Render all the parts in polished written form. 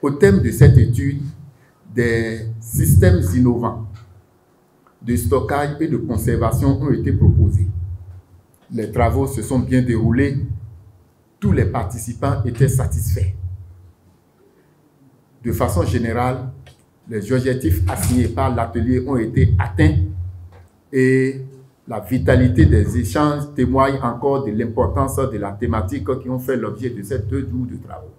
Au thème de cette étude, des systèmes innovants de stockage et de conservation ont été proposés. Les travaux se sont bien déroulés. Tous les participants étaient satisfaits. De façon générale, les objectifs assignés par l'atelier ont été atteints et la vitalité des échanges témoigne encore de l'importance de la thématique qui ont fait l'objet de ces 2 jours de travaux.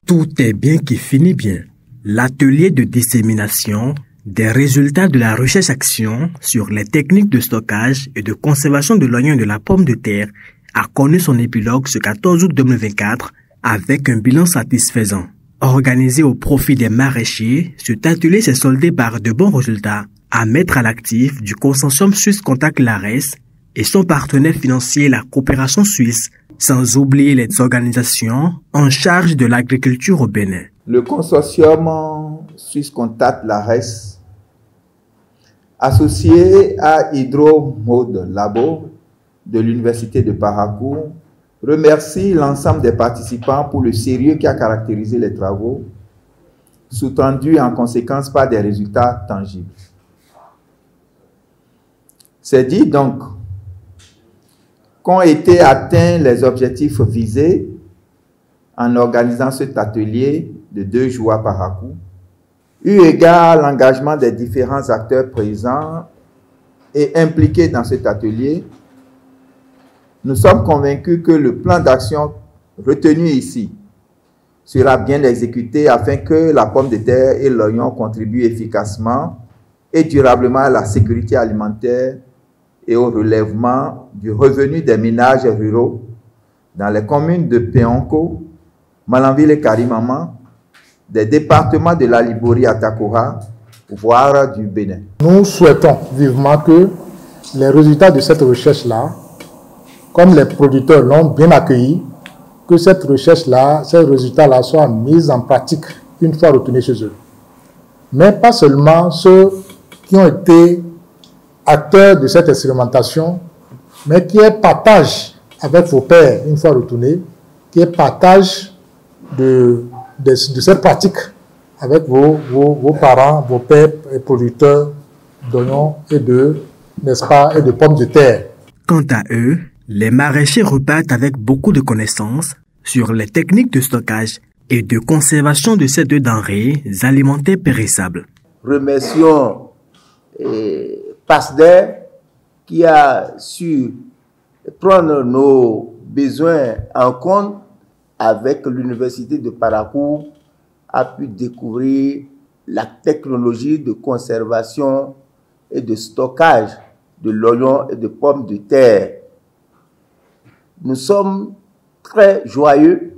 Tout est bien qui finit bien. L'atelier de dissémination des résultats de la recherche-action sur les techniques de stockage et de conservation de l'oignon et de la pomme de terre a connu son épilogue ce 14 août 2024 avec un bilan satisfaisant. Organisé au profit des maraîchers, cet atelier s'est soldé par de bons résultats à mettre à l'actif du consortium Suisse Contact l'ARES et son partenaire financier la coopération suisse, sans oublier les organisations en charge de l'agriculture au Bénin. Le consortium Suisse Contact l'ARES, associé à Hydro-Mode Labo de l'Université de Parakou, remercie l'ensemble des participants pour le sérieux qui a caractérisé les travaux, sous-tendus en conséquence par des résultats tangibles. C'est dit donc qu'ont été atteints les objectifs visés en organisant cet atelier de 2 jours à Parakou, eu égard à l'engagement des différents acteurs présents et impliqués dans cet atelier. Nous sommes convaincus que le plan d'action retenu ici sera bien exécuté afin que la pomme de terre et l'oignon contribuent efficacement et durablement à la sécurité alimentaire et au relèvement du revenu des ménages ruraux dans les communes de Péonko, Malanville et Karimama, des départements de la Liborie à Takora, voire du Bénin. Nous souhaitons vivement que les résultats de cette recherche-là, comme les producteurs l'ont bien accueilli, que cette recherche-là, ces résultats-là soient mis en pratique une fois retournés chez eux. Mais pas seulement ceux qui ont été acteurs de cette expérimentation, mais qui est partage avec vos pairs une fois retournés, qui est partage de cette pratique avec vos parents, vos pères et producteurs d'oignons et de pommes de terre. Quant à eux, les maraîchers repartent avec beaucoup de connaissances sur les techniques de stockage et de conservation de ces 2 denrées alimentaires périssables. Remercions PASDER qui a su prendre nos besoins en compte avec l'Université de Parakou, a pu découvrir la technologie de conservation et de stockage de l'oignon et de pommes de terre. Nous sommes très joyeux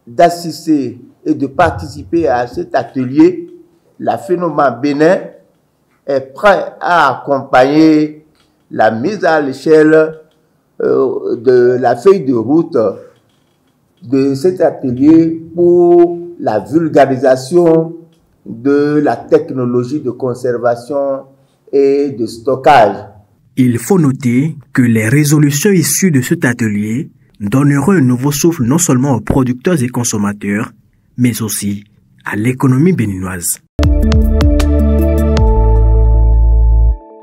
d'assister et de participer à cet atelier. La Phénomène Bénin est prêt à accompagner la mise à l'échelle de la feuille de route de cet atelier pour la vulgarisation de la technologie de conservation et de stockage. Il faut noter que les résolutions issues de cet atelier donneront un nouveau souffle non seulement aux producteurs et consommateurs, mais aussi à l'économie béninoise.